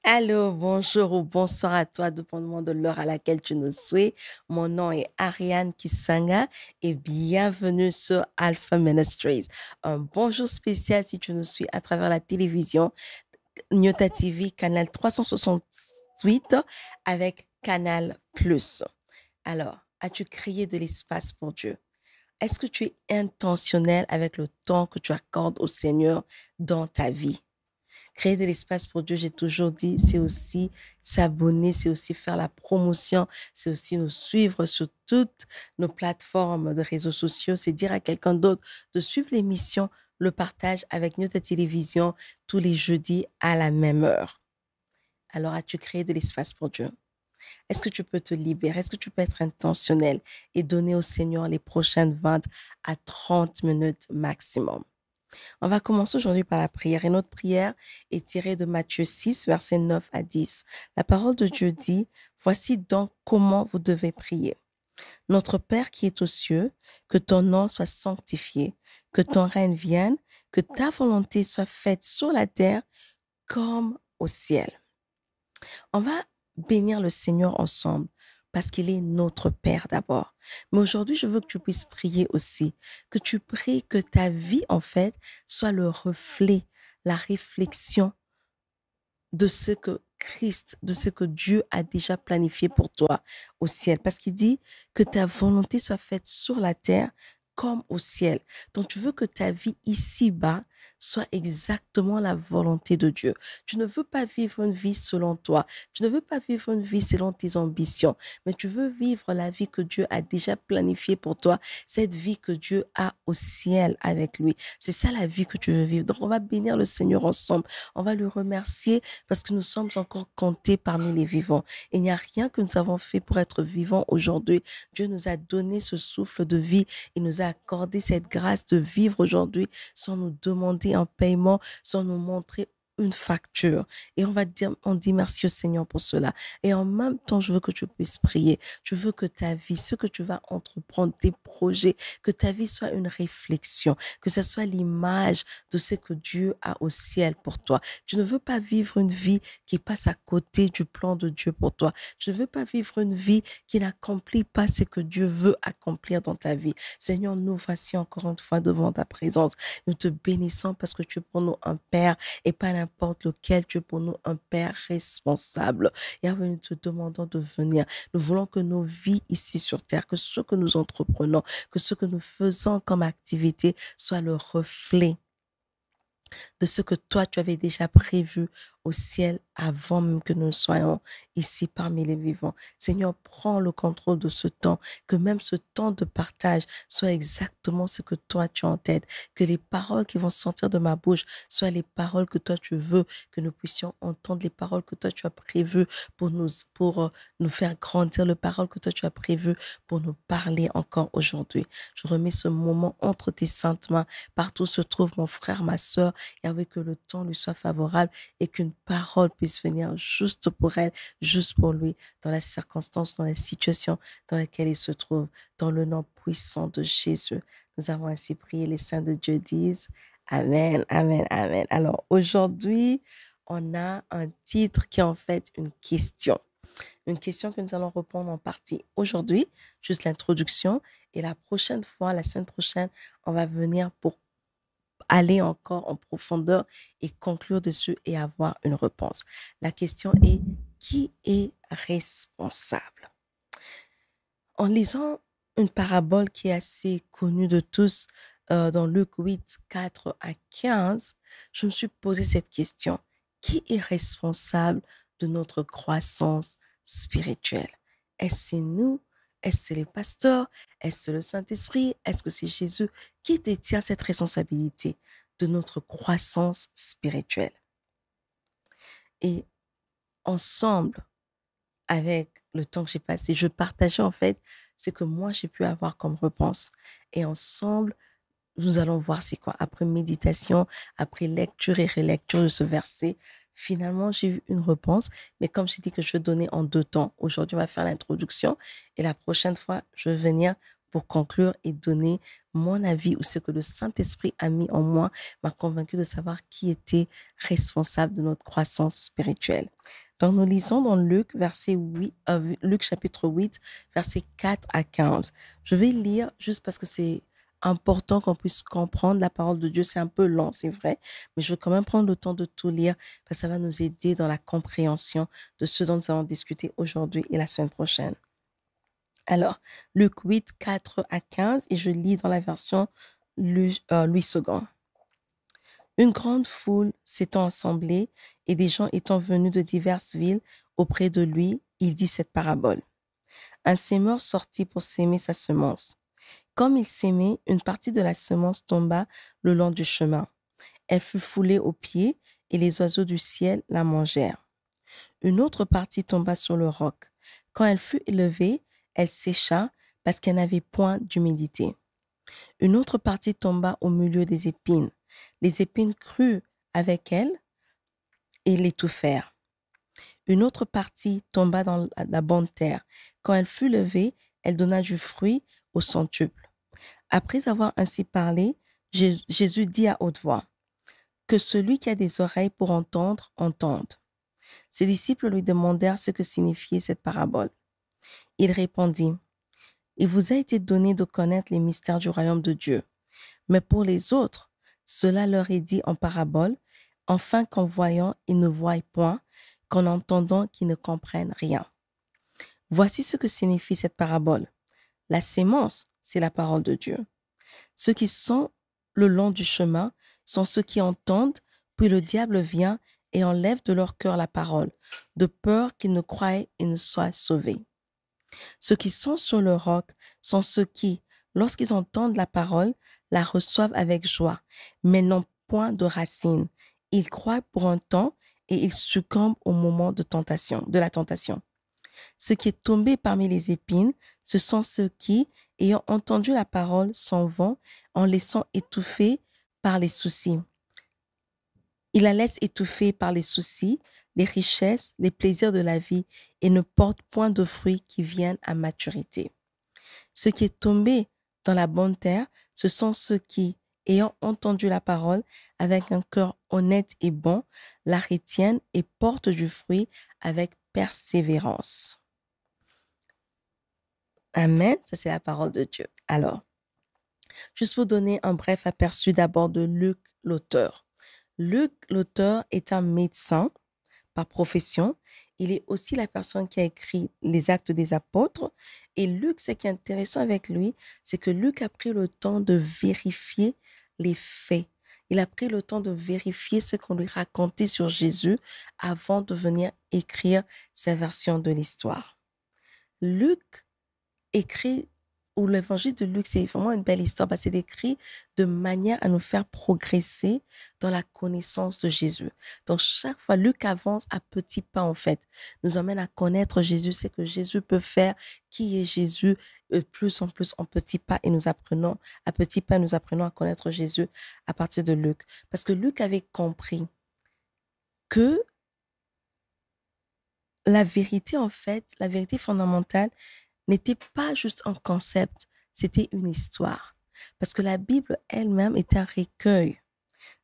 Allô, bonjour ou bonsoir à toi, dépendamment de l'heure à laquelle tu nous suis. Mon nom est Ariane Kisanga et bienvenue sur Alpha Ministries. Un bonjour spécial si tu nous suis à travers la télévision, Nyota TV, canal 368 avec Canal Plus. Alors, as-tu créé de l'espace pour Dieu? Est-ce que tu es intentionnel avec le temps que tu accordes au Seigneur dans ta vie? Créer de l'espace pour Dieu, j'ai toujours dit, c'est aussi s'abonner, c'est aussi faire la promotion, c'est aussi nous suivre sur toutes nos plateformes de réseaux sociaux, c'est dire à quelqu'un d'autre de suivre l'émission, le partage avec notre télévision tous les jeudis à la même heure. Alors, as-tu créé de l'espace pour Dieu? Est-ce que tu peux te libérer? Est-ce que tu peux être intentionnel et donner au Seigneur les prochaines 20 à 30 minutes maximum? On va commencer aujourd'hui par la prière et notre prière est tirée de Matthieu 6, versets 9 à 10. La parole de Dieu dit, voici donc comment vous devez prier. Notre Père qui est aux cieux, que ton nom soit sanctifié, que ton règne vienne, que ta volonté soit faite sur la terre comme au ciel. On va bénir le Seigneur ensemble parce qu'il est notre Père d'abord. Mais aujourd'hui, je veux que tu puisses prier aussi, que tu pries que ta vie, en fait, soit le reflet, la réflexion de ce que Christ, de ce que Dieu a déjà planifié pour toi au ciel. Parce qu'il dit que ta volonté soit faite sur la terre comme au ciel. Donc, tu veux que ta vie ici-bas soit exactement la volonté de Dieu. Tu ne veux pas vivre une vie selon toi. Tu ne veux pas vivre une vie selon tes ambitions, mais tu veux vivre la vie que Dieu a déjà planifiée pour toi, cette vie que Dieu a au ciel avec lui. C'est ça la vie que tu veux vivre. Donc, on va bénir le Seigneur ensemble. On va le remercier parce que nous sommes encore comptés parmi les vivants. Il n'y a rien que nous avons fait pour être vivants aujourd'hui. Dieu nous a donné ce souffle de vie. Il nous a accordé cette grâce de vivre aujourd'hui sans nous demander un paiement, sans nous montrer une facture. Et on dit merci au Seigneur pour cela. Et en même temps, je veux que tu puisses prier. Je veux que ta vie, ce que tu vas entreprendre, tes projets, que ta vie soit une réflexion, que ce soit l'image de ce que Dieu a au ciel pour toi. Tu ne veux pas vivre une vie qui passe à côté du plan de Dieu pour toi. Tu ne veux pas vivre une vie qui n'accomplit pas ce que Dieu veut accomplir dans ta vie. Seigneur, nous voici encore une fois devant ta présence. Nous te bénissons parce que tu es pour nous un Père et pas n'importe lequel. Tu es pour nous un Père responsable. Et avant, nous te demandons de venir. Nous voulons que nos vies ici sur terre, que ce que nous entreprenons, que ce que nous faisons comme activité soit le reflet de ce que toi, tu avais déjà prévu au ciel avant même que nous soyons ici parmi les vivants. Seigneur, prends le contrôle de ce temps, que même ce temps de partage soit exactement ce que toi, tu as en tête, que les paroles qui vont sortir de ma bouche soient les paroles que toi, tu veux, que nous puissions entendre les paroles que toi, tu as prévues pour nous faire grandir, les paroles que toi, tu as prévues pour nous parler encore aujourd'hui. Je remets ce moment entre tes saintes mains, partout où se trouve mon frère, ma soeur, Yahweh, que le temps lui soit favorable et qu'une parole puisse venir juste pour elle, juste pour lui, dans la circonstance, dans la situation dans laquelle il se trouve. Dans le nom puissant de Jésus, nous avons ainsi prié. Les saints de Dieu disent Amen, Amen, Amen. Alors aujourd'hui, on a un titre qui est en fait une question. Une question que nous allons répondre en partie aujourd'hui, juste l'introduction. Et la prochaine fois, la semaine prochaine, on va venir pour aller encore en profondeur et conclure dessus et avoir une réponse. La question est, qui est responsable? En lisant une parabole qui est assez connue de tous dans Luc 8, 4 à 15, je me suis posé cette question. Qui est responsable de notre croissance spirituelle? Est-ce nous? Est-ce les pasteurs? Est-ce le Saint-Esprit? Est-ce que c'est Jésus? Qui détient cette responsabilité de notre croissance spirituelle? Et ensemble, avec le temps que j'ai passé, je partageais en fait ce que moi j'ai pu avoir comme réponse. Et ensemble, nous allons voir c'est quoi. Après méditation, après lecture et relecture de ce verset, finalement, j'ai eu une réponse. Mais comme j'ai dit que je vais donner en deux temps, aujourd'hui, on va faire l'introduction et la prochaine fois, je vais venir pour conclure et donner mon avis ou ce que le Saint-Esprit a mis en moi, m'a convaincu de savoir qui était responsable de notre croissance spirituelle. Donc, nous lisons dans Luc chapitre 8, versets 4 à 15. Je vais lire juste parce que c'est important qu'on puisse comprendre la parole de Dieu. C'est un peu long, c'est vrai, mais je veux quand même prendre le temps de tout lire parce que ça va nous aider dans la compréhension de ce dont nous allons discuter aujourd'hui et la semaine prochaine. Alors, Luc 8, 4 à 15, et je lis dans la version Louis II. Une grande foule s'étant assemblée et des gens étant venus de diverses villes auprès de lui, il dit cette parabole. Un sémeur sortit pour s'aimer sa semence. Comme il s'aimait, une partie de la semence tomba le long du chemin. Elle fut foulée aux pieds et les oiseaux du ciel la mangèrent. Une autre partie tomba sur le roc. Quand elle fut élevée, elle sécha parce qu'elle n'avait point d'humidité. Une autre partie tomba au milieu des épines. Les épines crurent avec elle et l'étouffèrent. Une autre partie tomba dans la bonne terre. Quand elle fut levée, elle donna du fruit au centuple. Après avoir ainsi parlé, Jésus dit à haute voix, « Que celui qui a des oreilles pour entendre, entende. » Ses disciples lui demandèrent ce que signifiait cette parabole. Il répondit, « Il vous a été donné de connaître les mystères du royaume de Dieu. Mais pour les autres, cela leur est dit en parabole, afin qu'en voyant, ils ne voient point, qu'en entendant, qu'ils ne comprennent rien. Voici ce que signifie cette parabole. La sémence, c'est la parole de Dieu. Ceux qui sont le long du chemin sont ceux qui entendent, puis le diable vient et enlève de leur cœur la parole, de peur qu'ils ne croient et ne soient sauvés. Ceux qui sont sur le roc sont ceux qui, lorsqu'ils entendent la parole, la reçoivent avec joie, mais n'ont point de racines. Ils croient pour un temps et ils succombent au moment de la tentation. Ce qui est tombé parmi les épines, ce sont ceux qui, ayant entendu la parole, s'en vont en laissant étouffer par les soucis. Ils la laissent étouffer par les soucis, les richesses, les plaisirs de la vie et ne portent point de fruits qui viennent à maturité. Ce qui est tombé dans la bonne terre, ce sont ceux qui, ayant entendu la parole avec un cœur honnête et bon, la retiennent et portent du fruit avec persévérance. Amen, ça c'est la parole de Dieu. Alors, juste pour donner un bref aperçu d'abord de Luc l'auteur. Luc l'auteur est un médecin par profession. Il est aussi la personne qui a écrit les Actes des Apôtres. Et Luc, ce qui est intéressant avec lui, c'est que Luc a pris le temps de vérifier les faits. Il a pris le temps de vérifier ce qu'on lui racontait sur Jésus avant de venir écrire sa version de l'histoire. Luc écrit, ou l'évangile de Luc, c'est vraiment une belle histoire parce que c'est écrit de manière à nous faire progresser dans la connaissance de Jésus. Donc, chaque fois, Luc avance à petits pas, en fait, nous emmène à connaître Jésus, c'est que Jésus peut faire, qui est Jésus, plus en plus en petits pas, et nous apprenons, à petits pas, nous apprenons à connaître Jésus à partir de Luc. Parce que Luc avait compris que la vérité, en fait, la vérité fondamentale, n'était pas juste un concept, c'était une histoire. Parce que la Bible elle-même est un recueil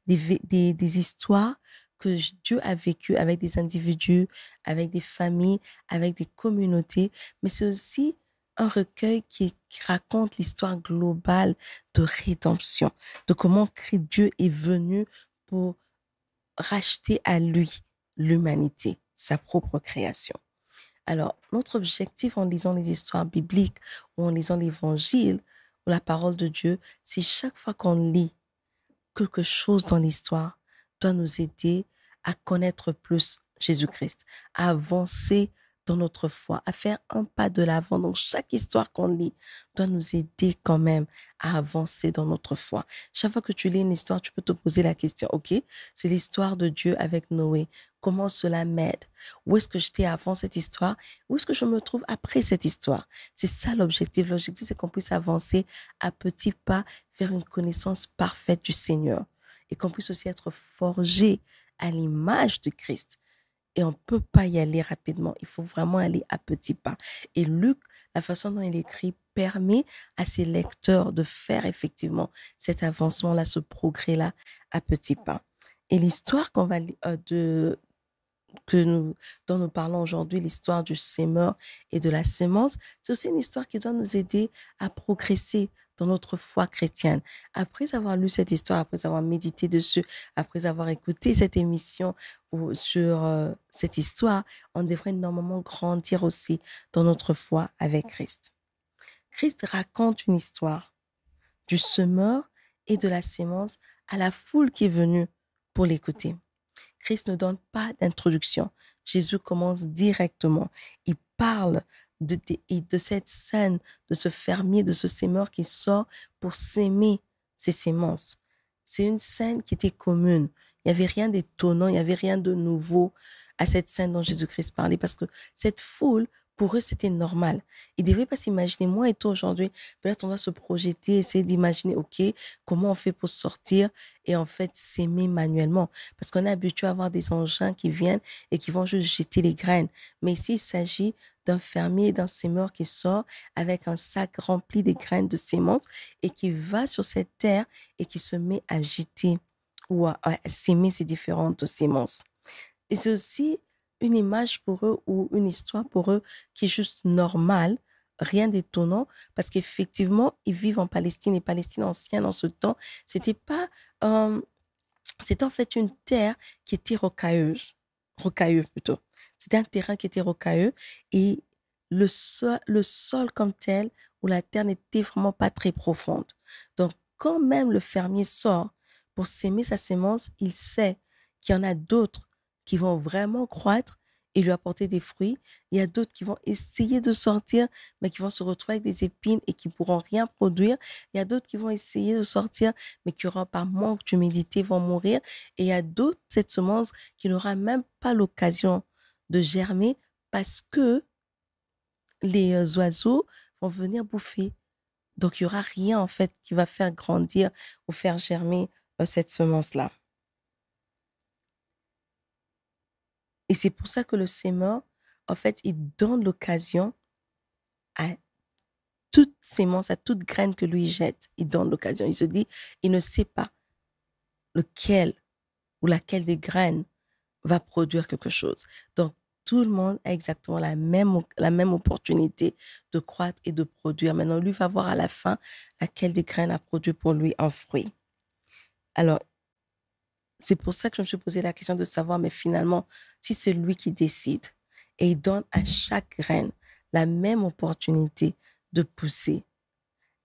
des histoires que Dieu a vécues avec des individus, avec des familles, avec des communautés, mais c'est aussi un recueil qui raconte l'histoire globale de rédemption, de comment Dieu est venu pour racheter à lui l'humanité, sa propre création. Alors, notre objectif en lisant les histoires bibliques ou en lisant l'évangile ou la parole de Dieu, c'est chaque fois qu'on lit quelque chose dans l'histoire, doit nous aider à connaître plus Jésus-Christ, à avancer dans notre foi, à faire un pas de l'avant. Donc, chaque histoire qu'on lit doit nous aider quand même à avancer dans notre foi. Chaque fois que tu lis une histoire, tu peux te poser la question, OK, c'est l'histoire de Dieu avec Noé. Comment cela m'aide? Où est-ce que j'étais avant cette histoire? Où est-ce que je me trouve après cette histoire? C'est ça l'objectif. L'objectif, c'est qu'on puisse avancer à petits pas vers une connaissance parfaite du Seigneur et qu'on puisse aussi être forgé à l'image de Christ. Et on ne peut pas y aller rapidement. Il faut vraiment aller à petits pas. Et Luc, la façon dont il écrit permet à ses lecteurs de faire effectivement cet avancement-là, ce progrès-là à petits pas. Et l'histoire dont nous parlons aujourd'hui, l'histoire du sémeur et de la sémence, c'est aussi une histoire qui doit nous aider à progresser dans notre foi chrétienne. Après avoir lu cette histoire, après avoir médité dessus, après avoir écouté cette émission sur cette histoire, on devrait normalement grandir aussi dans notre foi avec Christ. Christ raconte une histoire du semeur et de la sémence à la foule qui est venue pour l'écouter. Christ ne donne pas d'introduction. Jésus commence directement. Il parle de cette scène, de ce fermier, de ce sémeur qui sort pour s'aimer ses semences. C'est une scène qui était commune. Il n'y avait rien d'étonnant, il n'y avait rien de nouveau à cette scène dont Jésus-Christ parlait parce que cette foule, pour eux, c'était normal. Ils ne devaient pas s'imaginer, moi et toi aujourd'hui, peut-être on doit se projeter, essayer d'imaginer, OK, comment on fait pour sortir et en fait s'aimer manuellement. Parce qu'on est habitué à avoir des engins qui viennent et qui vont juste jeter les graines. Mais ici, il s'agit d'un fermier, d'un sémeur qui sort avec un sac rempli des graines de semences et qui va sur cette terre et qui se met à jeter ou à s'aimer ces différentes semences. Et c'est aussi une image pour eux ou une histoire pour eux qui est juste normale, rien d'étonnant, parce qu'effectivement, ils vivent en Palestine et Palestine ancienne en ce temps, c'était pas, euh, c'était en fait une terre qui était rocailleux plutôt. C'était un terrain qui était rocailleux et le sol comme tel, où la terre n'était vraiment pas très profonde. Donc, quand même le fermier sort pour s'aimer sa sémence, il sait qu'il y en a d'autres qui vont vraiment croître et lui apporter des fruits. Il y a d'autres qui vont essayer de sortir, mais qui vont se retrouver avec des épines et qui ne pourront rien produire. Il y a d'autres qui vont essayer de sortir, mais qui auront par manque d'humidité vont mourir. Et il y a d'autres, cette semence, qui n'aura même pas l'occasion de germer parce que les oiseaux vont venir bouffer. Donc, il n'y aura rien, en fait, qui va faire grandir ou faire germer cette semence-là. Et c'est pour ça que le sémeur, en fait, il donne l'occasion à toute sémence, à toute graine que lui jette. Il donne l'occasion. Il se dit, il ne sait pas lequel ou laquelle des graines va produire quelque chose. Donc, tout le monde a exactement la même opportunité de croître et de produire. Maintenant, lui va voir à la fin laquelle des graines a produit pour lui un fruit. Alors, c'est pour ça que je me suis posé la question de savoir, mais finalement, si c'est lui qui décide et il donne à chaque graine la même opportunité de pousser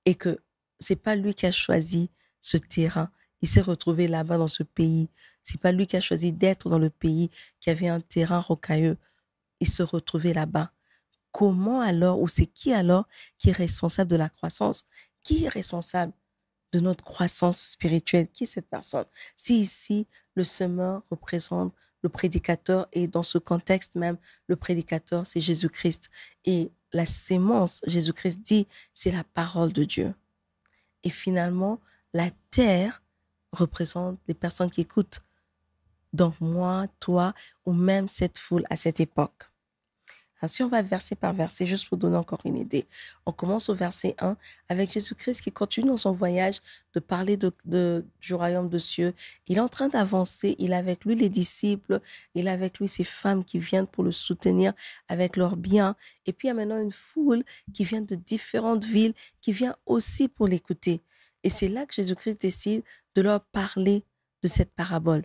et que c'est pas lui qui a choisi ce terrain, il s'est retrouvé là-bas dans ce pays. C'est pas lui qui a choisi d'être dans le pays qui avait un terrain rocailleux. Il se retrouvait là-bas. Comment alors, ou c'est qui alors qui est responsable de la croissance? Qui est responsable de notre croissance spirituelle? Qui est cette personne? Si ici, le semeur représente le prédicateur et dans ce contexte même, le prédicateur, c'est Jésus-Christ. Et la sémence, Jésus-Christ dit, c'est la parole de Dieu. Et finalement, la terre représente les personnes qui écoutent. Donc moi, toi ou même cette foule à cette époque. Alors, si on va verset par verset, juste pour donner encore une idée, on commence au verset 1 avec Jésus-Christ qui continue dans son voyage de parler du royaume de cieux. Il est en train d'avancer, il a avec lui les disciples, il a avec lui ces femmes qui viennent pour le soutenir avec leurs biens. Et puis il y a maintenant une foule qui vient de différentes villes, qui vient aussi pour l'écouter. Et c'est là que Jésus-Christ décide de leur parler de cette parabole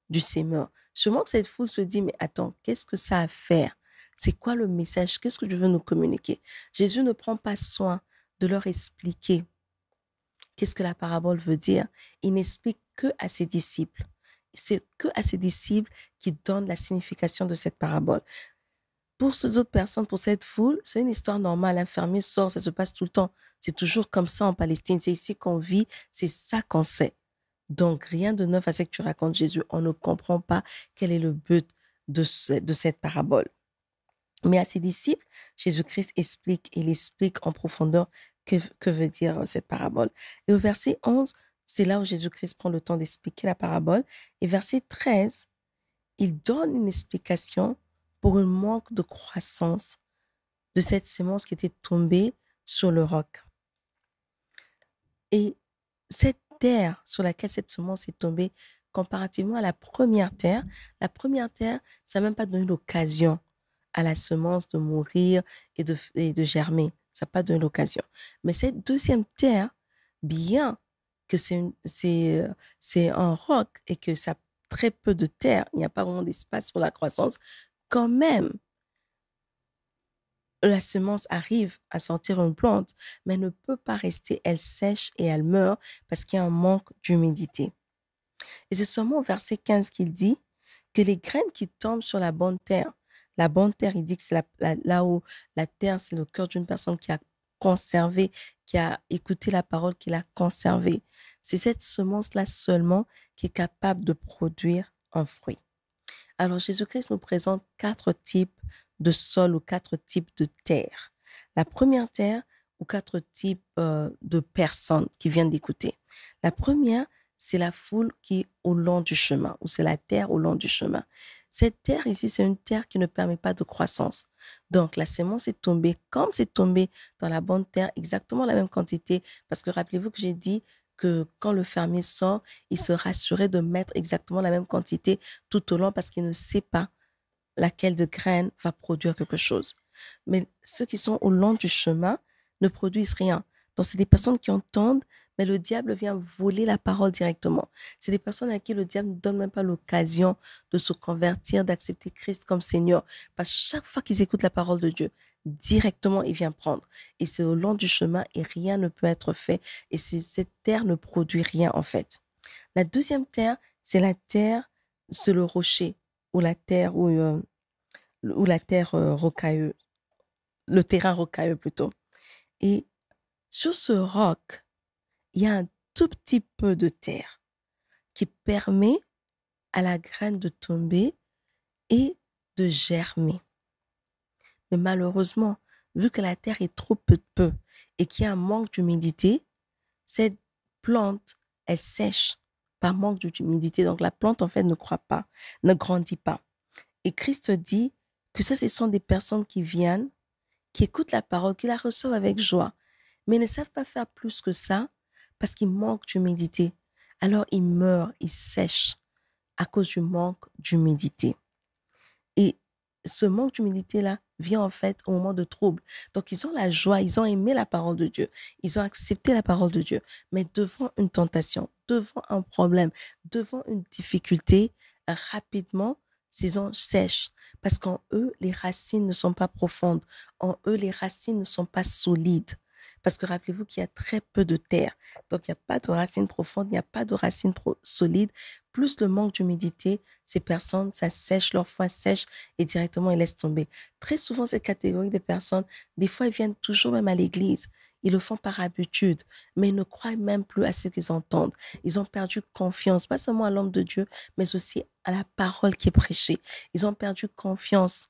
du sémeur. Sûrement que cette foule se dit, mais attends, qu'est-ce que ça a à faire? C'est quoi le message? Qu'est-ce que tu veux nous communiquer? Jésus ne prend pas soin de leur expliquer qu'est-ce que la parabole veut dire. Il n'explique que à ses disciples. C'est que à ses disciples qui donnent la signification de cette parabole. Pour ces autres personnes, pour cette foule, c'est une histoire normale. Un fermier sort, ça se passe tout le temps. C'est toujours comme ça en Palestine. C'est ici qu'on vit, c'est ça qu'on sait. Donc, rien de neuf à ce que tu racontes, Jésus. On ne comprend pas quel est le but de cette parabole. Mais à ses disciples, Jésus-Christ explique, et il explique en profondeur que veut dire cette parabole. Et au verset 11, c'est là où Jésus-Christ prend le temps d'expliquer la parabole. Et verset 13, il donne une explication pour un manque de croissance de cette semence qui était tombée sur le roc. Et cette terre sur laquelle cette semence est tombée, comparativement à la première terre, ça n'a même pas donné l'occasion à la semence de mourir et de germer. Ça n'a pas donné l'occasion. Mais cette deuxième terre, bien que c'est un roc et que ça a très peu de terre, il n'y a pas vraiment d'espace pour la croissance, quand même, la semence arrive à sortir une plante, mais elle ne peut pas rester, elle sèche et elle meurt parce qu'il y a un manque d'humidité. Et c'est seulement au verset 15 qu'il dit que les graines qui tombent sur la bonne terre, il dit que c'est là où la terre, c'est le cœur d'une personne qui a conservé, qui a écouté la parole, qui l'a conservée. C'est cette semence-là seulement qui est capable de produire un fruit. Alors, Jésus-Christ nous présente 4 types de sols ou 4 types de terre. La première terre ou 4 types de personnes qui viennent d'écouter. La première, c'est la foule qui est au long du chemin, ou c'est la terre au long du chemin. Cette terre ici, c'est une terre qui ne permet pas de croissance. Donc, la semence est tombée comme c'est tombé dans la bonne terre, exactement la même quantité. Parce que rappelez-vous que j'ai dit que quand le fermier sort, il se rassurait de mettre exactement la même quantité tout au long parce qu'il ne sait pas laquelle de graine va produire quelque chose. Mais ceux qui sont au long du chemin ne produisent rien. Donc, c'est des personnes qui entendent, mais le diable vient voler la parole directement. C'est des personnes à qui le diable ne donne même pas l'occasion de se convertir, d'accepter Christ comme Seigneur. Parce que chaque fois qu'ils écoutent la parole de Dieu, directement, il vient prendre. Et c'est au long du chemin et rien ne peut être fait. Et cette terre ne produit rien, en fait. La deuxième terre, c'est la terre, c'est le rocher, ou la terre, ou la terre rocailleuse, le terrain rocailleux plutôt. Et sur ce roc, il y a un tout petit peu de terre qui permet à la graine de tomber et de germer. Mais malheureusement, vu que la terre est trop peu et qu'il y a un manque d'humidité, cette plante, elle sèche par manque d'humidité. Donc la plante, en fait, ne croît pas, ne grandit pas. Et Christ dit que ça, ce sont des personnes qui viennent, qui écoutent la parole, qui la reçoivent avec joie, mais ne savent pas faire plus que ça parce qu'ils manquent d'humidité. Alors ils meurent, ils sèchent à cause du manque d'humidité. Et ce manque d'humilité-là vient en fait au moment de trouble. Donc, ils ont la joie, ils ont aimé la parole de Dieu, ils ont accepté la parole de Dieu, mais devant une tentation, devant un problème, devant une difficulté, rapidement, ces anges sèchent parce qu'en eux, les racines ne sont pas profondes, en eux, les racines ne sont pas solides. Parce que rappelez-vous qu'il y a très peu de terre. Donc, il n'y a pas de racines profondes, il n'y a pas de racines solides. Plus le manque d'humidité, ces personnes, ça sèche, leur foie sèche et directement, ils laissent tomber. Très souvent, cette catégorie de personnes, des fois, ils viennent toujours même à l'église. Ils le font par habitude, mais ils ne croient même plus à ce qu'ils entendent. Ils ont perdu confiance, pas seulement à l'homme de Dieu, mais aussi à la parole qui est prêchée. Ils ont perdu confiance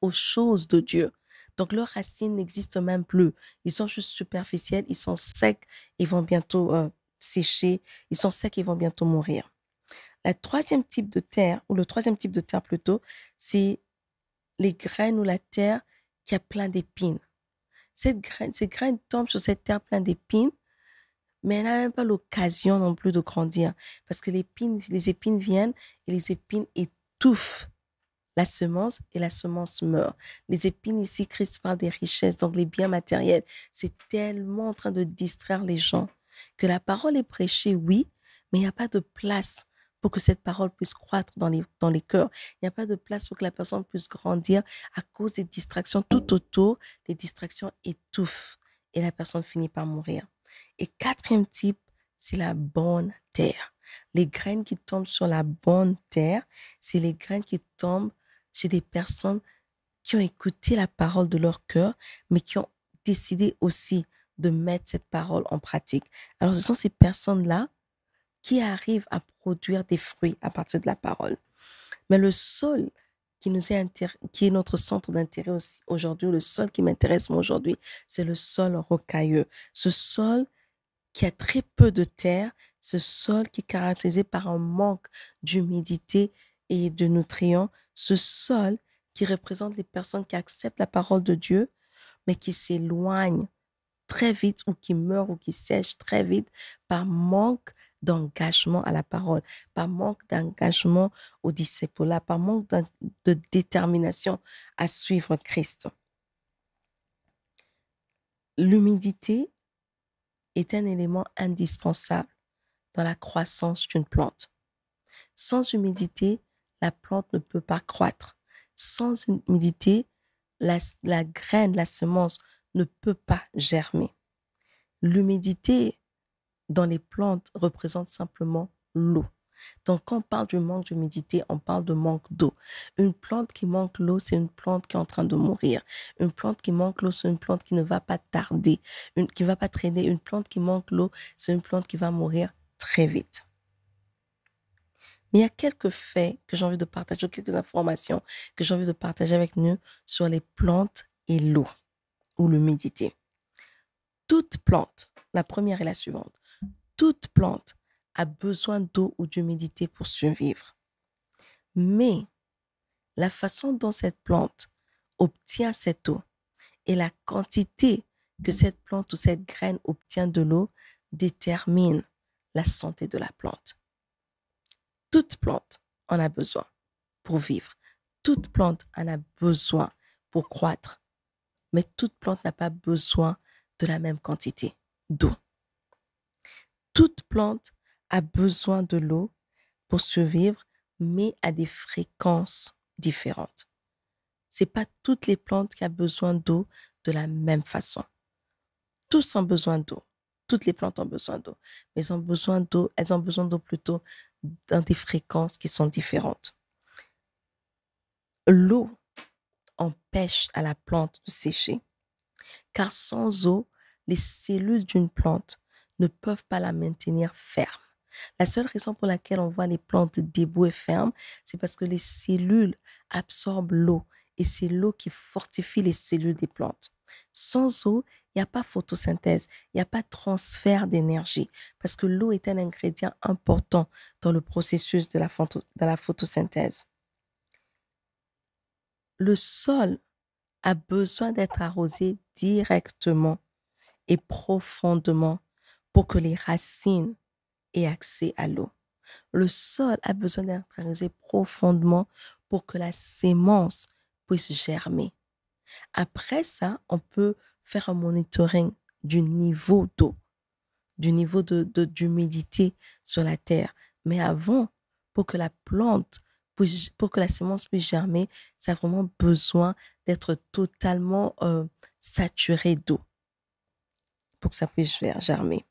aux choses de Dieu. Donc, leurs racines n'existent même plus. Ils sont juste superficiels, ils sont secs, ils vont bientôt sécher, ils sont secs, ils vont bientôt mourir. La troisième type de terre, ou le troisième type de terre plutôt, c'est les graines ou la terre qui a plein d'épines. Ces graines tombent sur cette terre pleine d'épines, mais elle n'a même pas l'occasion non plus de grandir parce que les épines viennent et les épines étouffent la semence et la semence meurt. Les épines ici, Christ parle des richesses, donc les biens matériels. C'est tellement en train de distraire les gens que la parole est prêchée, oui, mais il n'y a pas de place pour que cette parole puisse croître dans les cœurs. Il n'y a pas de place pour que la personne puisse grandir à cause des distractions tout autour. Les distractions étouffent et la personne finit par mourir. Et quatrième type, c'est la bonne terre. Les graines qui tombent sur la bonne terre, c'est les graines qui tombent chez des personnes qui ont écouté la parole de leur cœur, mais qui ont décidé aussi de mettre cette parole en pratique. Alors, ce sont ces personnes-là qui arrivent à produire des fruits à partir de la parole. Mais le sol qui est notre centre d'intérêt aussi aujourd'hui, le sol qui m'intéresse moi aujourd'hui, c'est le sol rocailleux. Ce sol qui a très peu de terre, ce sol qui est caractérisé par un manque d'humidité et de nutriments, ce sol qui représente les personnes qui acceptent la parole de Dieu, mais qui s'éloignent très vite ou qui meurent ou qui sèchent très vite par manque d'engagement à la parole, par manque d'engagement au disciple, par manque de détermination à suivre Christ. L'humidité est un élément indispensable dans la croissance d'une plante. Sans humidité, la plante ne peut pas croître. Sans humidité, la graine, la semence ne peut pas germer. L'humidité dans les plantes représente simplement l'eau. Donc, quand on parle du manque d'humidité, on parle de manque d'eau. Une plante qui manque l'eau, c'est une plante qui est en train de mourir. Une plante qui manque l'eau, c'est une plante qui ne va pas tarder, qui ne va pas traîner. Une plante qui manque l'eau, c'est une plante qui va mourir très vite. Mais il y a quelques faits que j'ai envie de partager, quelques informations que j'ai envie de partager avec nous sur les plantes et l'eau ou l'humidité. Toute plante, la première est la suivante, toute plante a besoin d'eau ou d'humidité pour survivre. Mais la façon dont cette plante obtient cette eau et la quantité que cette plante ou cette graine obtient de l'eau détermine la santé de la plante. Toute plante en a besoin pour vivre. Toute plante en a besoin pour croître. Mais toute plante n'a pas besoin de la même quantité d'eau. Toute plante a besoin de l'eau pour survivre, mais à des fréquences différentes. Ce n'est pas toutes les plantes qui ont besoin d'eau de la même façon. Tous ont besoin d'eau. Toutes les plantes ont besoin d'eau. Mais elles ont besoin d'eau plutôt dans des fréquences qui sont différentes. L'eau empêche à la plante de sécher, car sans eau, les cellules d'une plante ne peuvent pas la maintenir ferme. La seule raison pour laquelle on voit les plantes debout et fermes, c'est parce que les cellules absorbent l'eau et c'est l'eau qui fortifie les cellules des plantes. Sans eau, il n'y a pas photosynthèse, il n'y a pas transfert d'énergie parce que l'eau est un ingrédient important dans le processus de la photosynthèse. Le sol a besoin d'être arrosé directement et profondément pour que les racines aient accès à l'eau. Le sol a besoin d'être arrosé profondément pour que la sémence puisse germer. Après ça, on peut faire un monitoring du niveau d'eau, du niveau d'humidité sur la terre. Mais avant, pour que la sémence puisse germer, ça a vraiment besoin d'être totalement saturé d'eau pour que ça puisse germer.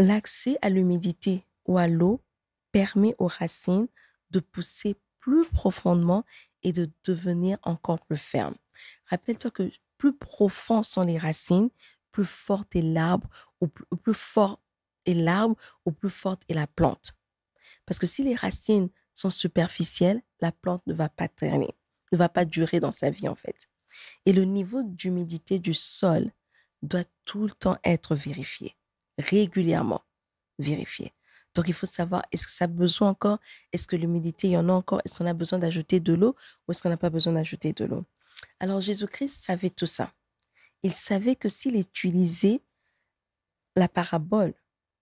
L'accès à l'humidité ou à l'eau permet aux racines de pousser plus profondément et de devenir encore plus fermes. Rappelle-toi que plus profonds sont les racines, plus forte est l'arbre, ou plus fort est l'arbre, ou plus forte est la plante. Parce que si les racines sont superficielles, la plante ne va pas traîner, ne va pas durer dans sa vie en fait. Et le niveau d'humidité du sol doit tout le temps être vérifié, régulièrement vérifié. Donc, il faut savoir, est-ce que ça a besoin encore? Est-ce que l'humidité, il y en a encore? Est-ce qu'on a besoin d'ajouter de l'eau ou est-ce qu'on n'a pas besoin d'ajouter de l'eau? Alors, Jésus-Christ savait tout ça. Il savait que s'il utilisait la parabole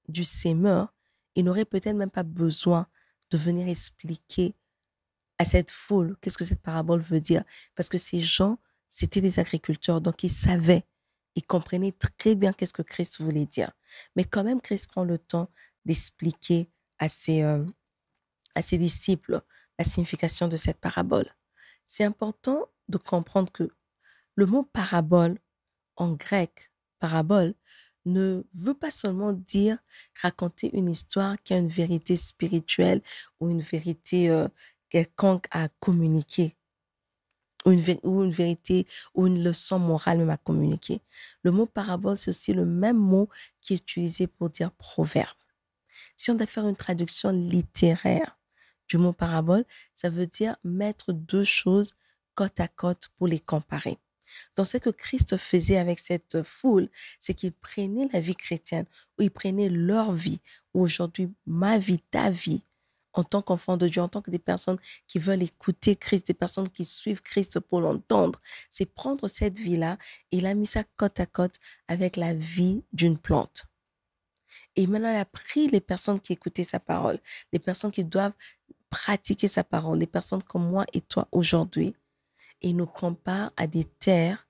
du sémeur, il n'aurait peut-être même pas besoin de venir expliquer à cette foule qu'est-ce que cette parabole veut dire. Parce que ces gens, c'était des agriculteurs, donc ils savaient, ils comprenaient très bien qu'est-ce que Christ voulait dire. Mais quand même, Christ prend le temps d'expliquer à ses disciples la signification de cette parabole. C'est important de comprendre que le mot parabole, en grec, parabole, ne veut pas seulement dire raconter une histoire qui a une vérité spirituelle ou une vérité quelconque à communiquer, ou une vérité ou une leçon morale même à communiquer. Le mot parabole, c'est aussi le même mot qui est utilisé pour dire proverbe. Si on doit faire une traduction littéraire du mot parabole, ça veut dire mettre deux choses côte à côte pour les comparer. Donc, ce que Christ faisait avec cette foule, c'est qu'il prenait la vie chrétienne, ou il prenait leur vie, ou aujourd'hui ma vie, ta vie, en tant qu'enfants de Dieu, en tant que des personnes qui veulent écouter Christ, des personnes qui suivent Christ pour l'entendre. C'est prendre cette vie-là et il a mis ça côte à côte avec la vie d'une plante. Et maintenant, il a pris les personnes qui écoutaient sa parole, les personnes qui doivent pratiquer sa parole, les personnes comme moi et toi aujourd'hui, et il nous compare à des terres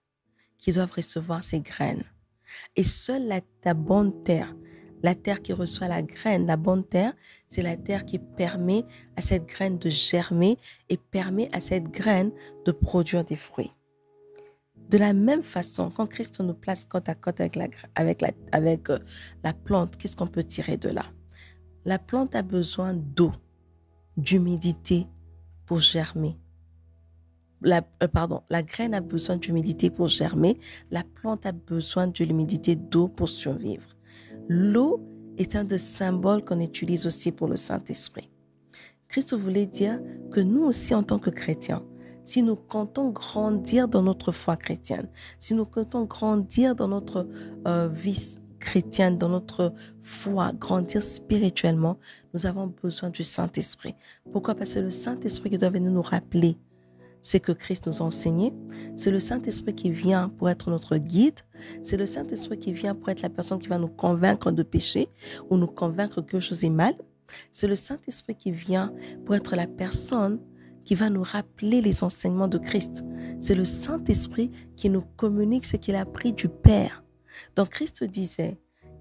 qui doivent recevoir ces graines. Et seule la bonne terre, la terre qui reçoit la graine, la bonne terre, c'est la terre qui permet à cette graine de germer et permet à cette graine de produire des fruits. De la même façon, quand Christ nous place côte à côte avec la plante, qu'est-ce qu'on peut tirer de là? La plante a besoin d'eau, d'humidité pour germer. La graine a besoin d'humidité pour germer. La plante a besoin de l'humidité d'eau pour survivre. L'eau est un des symboles qu'on utilise aussi pour le Saint-Esprit. Christ voulait dire que nous aussi, en tant que chrétiens, si nous comptons grandir dans notre foi chrétienne, si nous comptons grandir dans notre vie chrétienne, dans notre foi, grandir spirituellement, nous avons besoin du Saint-Esprit. Pourquoi? Parce que c'est le Saint-Esprit qui doit venir nous rappeler ce que Christ nous a enseigné. C'est le Saint-Esprit qui vient pour être notre guide. C'est le Saint-Esprit qui vient pour être la personne qui va nous convaincre de péché ou nous convaincre que quelque chose est mal. C'est le Saint-Esprit qui vient pour être la personne qui va nous rappeler les enseignements de Christ. C'est le Saint-Esprit qui nous communique ce qu'il a appris du Père. Donc Christ disait,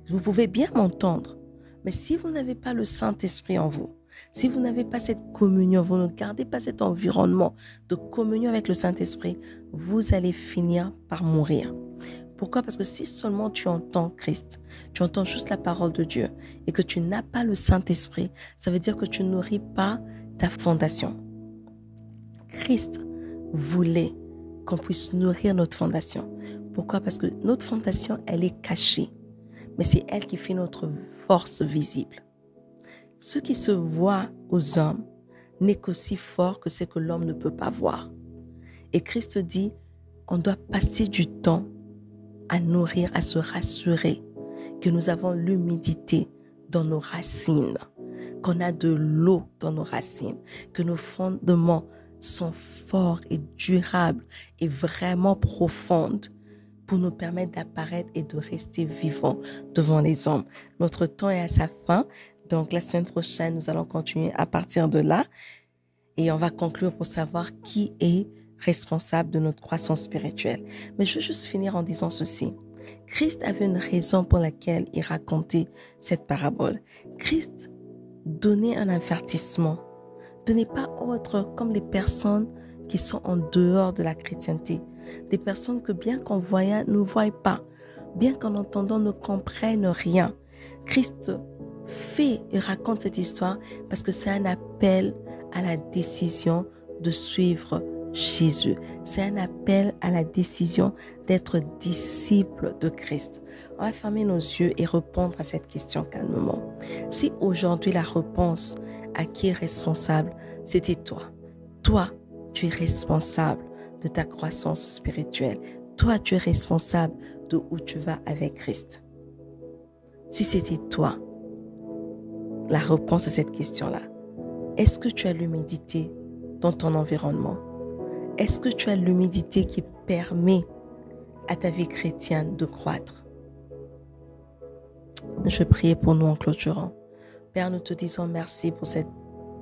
vous pouvez bien m'entendre, mais si vous n'avez pas le Saint-Esprit en vous, si vous n'avez pas cette communion, vous ne gardez pas cet environnement de communion avec le Saint-Esprit, vous allez finir par mourir. Pourquoi? Parce que si seulement tu entends Christ, tu entends juste la parole de Dieu et que tu n'as pas le Saint-Esprit, ça veut dire que tu ne nourris pas ta fondation. Christ voulait qu'on puisse nourrir notre fondation. Pourquoi? Parce que notre fondation, elle est cachée, mais c'est elle qui fait notre force visible. Ce qui se voit aux hommes n'est qu'aussi fort que ce que l'homme ne peut pas voir. Et Christ dit, on doit passer du temps à nourrir, à se rassurer que nous avons l'humidité dans nos racines, qu'on a de l'eau dans nos racines, que nos fondements sont forts et durables et vraiment profondes pour nous permettre d'apparaître et de rester vivants devant les hommes. Notre temps est à sa fin, donc la semaine prochaine, nous allons continuer à partir de là et on va conclure pour savoir qui est responsable de notre croissance spirituelle. Mais je veux juste finir en disant ceci. Christ avait une raison pour laquelle il racontait cette parabole. Christ donnait un avertissement. De ne pas être comme les personnes qui sont en dehors de la chrétienté. Des personnes que bien qu'en voyant ne voient pas, bien qu'en entendant ne comprennent rien. Christ fait et raconte cette histoire parce que c'est un appel à la décision de suivre Jésus. C'est un appel à la décision d'être disciple de Christ. On va fermer nos yeux et répondre à cette question calmement. Si aujourd'hui la réponse à qui est responsable, c'était toi. Toi, tu es responsable de ta croissance spirituelle. Toi, tu es responsable de où tu vas avec Christ. Si c'était toi, la réponse à cette question-là, est-ce que tu as l'humidité dans ton environnement? Est-ce que tu as l'humidité qui permet à ta vie chrétienne de croître? Je vais prier pour nous en clôturant. Père, nous te disons merci pour cette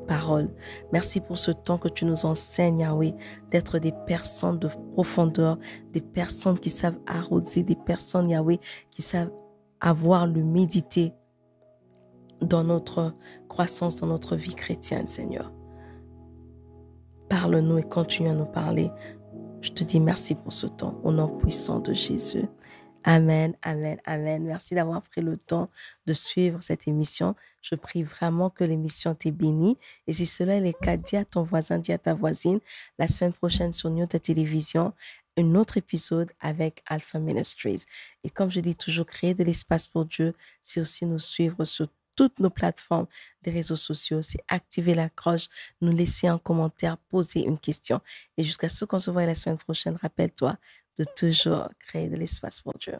parole. Merci pour ce temps que tu nous enseignes, Yahweh, d'être des personnes de profondeur, des personnes qui savent arroser, des personnes, Yahweh, qui savent avoir l'humidité dans notre croissance, dans notre vie chrétienne, Seigneur. Parle-nous et continue à nous parler. Je te dis merci pour ce temps, au nom puissant de Jésus. Amen, amen, amen. Merci d'avoir pris le temps de suivre cette émission. Je prie vraiment que l'émission t'ait bénie. Et si cela est le cas, dis à ton voisin, dis à ta voisine, la semaine prochaine sur New Télévision, un autre épisode avec Alpha Ministries. Et comme je dis toujours, créer de l'espace pour Dieu, c'est aussi nous suivre sur toutes nos plateformes des réseaux sociaux, c'est activer la cloche, nous laisser un commentaire, poser une question. Et jusqu'à ce qu'on se voit la semaine prochaine, rappelle-toi de toujours créer de l'espace pour Dieu.